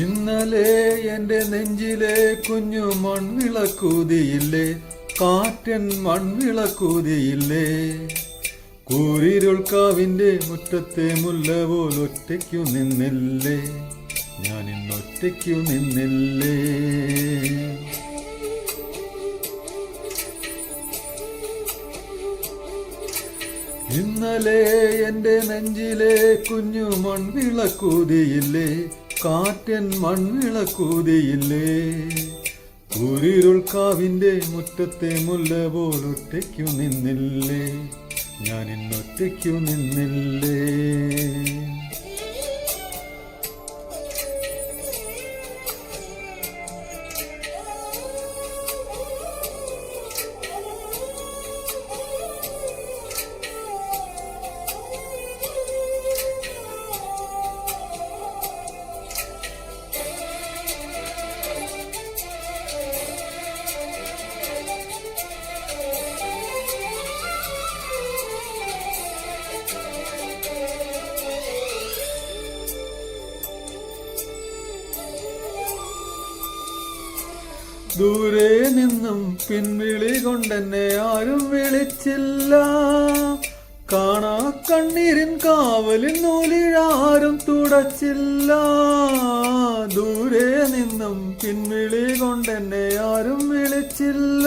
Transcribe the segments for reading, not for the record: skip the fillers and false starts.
ഇന്നലെ എന്റെ നെഞ്ചിലെ കുഞ്ഞു മൺവിളക്കൂതിയില്ലേ, കാറ്റൻ മൺവിളക്കൂതിയില്ലേ. കൂരിരുൾക്കാവിന്റെ മുറ്റത്തെ മുല്ല പോലൊറ്റയ്ക്കു നിന്നില്ലേ, ഞാനിന്നൊറ്റയ്ക്കു നിന്നില്ലേ. ഇന്നലെ എന്റെ നെഞ്ചിലെ കുഞ്ഞു മൺവിളക്കൂതിയില്ലേ, കാറ്റൻ മൺവിളക്കൂതിയില്ലേ. കൂരിരുൾക്കാവിന്റെ മുറ്റത്തെ മുല്ല പോലൊറ്റയ്ക്കു നിന്നില്ലേ, ഞാനിന്നൊറ്റയ്ക്കു നിന്നില്ലേ. ദൂരെ നിന്നും പിൻവിളി കൊണ്ടെന്നെ ആരും വിളിച്ചില്ല, കാണാ കണ്ണീരിൻ കാവലിൻ നൂലിഴാരും തുടച്ചില്ല. ദൂരെ നിന്നും പിൻവിളി കൊണ്ടെന്നെ ആരും വിളിച്ചില്ല,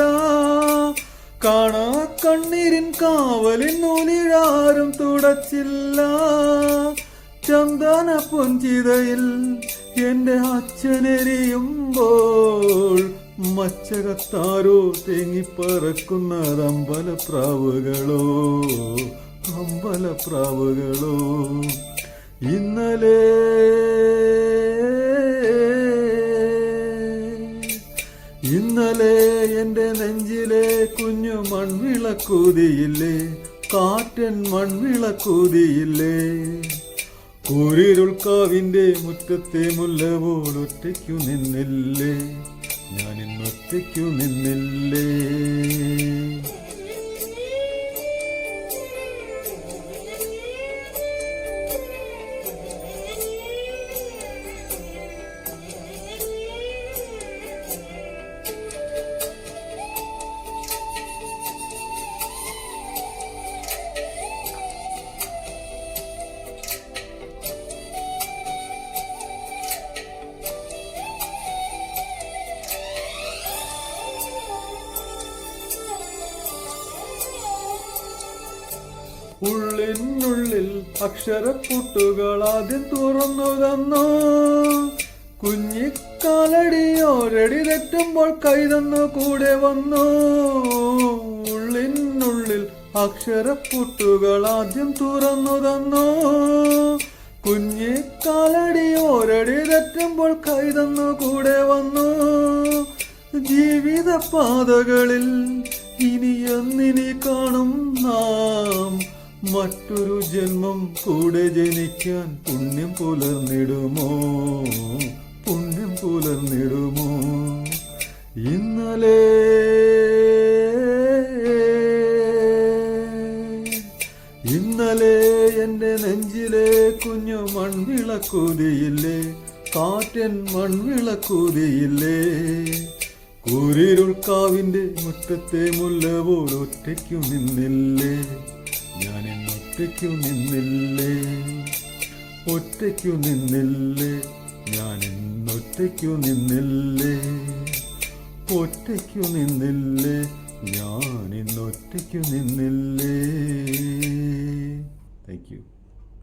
കാണാ കണ്ണീരിൻ കാവലിൻ നൂലിഴാരും തുടച്ചില്ല. ചന്ദന പൊഞ്ചിതയിൽ എന്റെ അച്ഛനെരിയുമ്പോൾ മച്ചകത്താരോ തേങ്ങിപ്പറക്കുന്നത് അമ്പലപ്രാവുകളോ, അമ്പലപ്രാവുകളോ. ഇന്നലെ എന്റെ നെഞ്ചിലെ കുഞ്ഞു മൺവിളക്കൂതിയില്ലേ, കാറ്റൻ മൺവിളക്കൂതിയില്ലേ. കൂരിരുൾക്കാവിന്റെ മുറ്റത്തെ മുല്ല പോലൊറ്റയ്ക്കു നിന്നില്ലേ, ഞാനിന്നൊറ്റയ്ക്കു നിന്നില്ലേ. ഉള്ളിനുള്ളിൽ അക്ഷരപ്പൂട്ടുകൾ ആദ്യം തുറന്നു തന്നു, കുഞ്ഞിക്കാലടിയോരടി തെറ്റുമ്പോൾ കൈതന്നു കൂടെ വന്നു. ഉള്ളിനുള്ളിൽ അക്ഷരപ്പൂട്ടുകൾ ആദ്യം തുറന്നു തന്നു, കുഞ്ഞിക്കാലടിയോരടി തെറ്റുമ്പോൾ കൈതന്നു കൂടെ വന്നു. ജീവിത പാതകളിൽ ഇനി എന്നിനി കാണും നാം, മറ്റൊരു ജന്മം കൂടെ ജനിക്കാൻ പുണ്യം പുലർന്നിടുമോ, പുണ്യം പുലർന്നിടുമോ. ഇന്നലെ എന്റെ നെഞ്ചിലെ കുഞ്ഞു മൺവിളക്കൂതിയില്ലേ, കാറ്റൻ മൺവിളക്കൂതിയില്ലേ. കൂരിരുൾക്കാവിന്റെ മുറ്റത്തെ മുല്ല പോലൊറ്റയ്ക്കു നിന്നില്ലേ, ഞാനിന്നൊറ്റയ്ക്കു നിന്നില്ലേ, ഒറ്റയ്ക്കു നിന്നില്ലേ, ഞാനിന്നൊറ്റയ്ക്കു നിന്നില്ലേ, ഒറ്റയ്ക്കു നിന്നില്ലേ, ഞാനിന്നൊറ്റയ്ക്കു നിന്നില്ലേ. Thank U.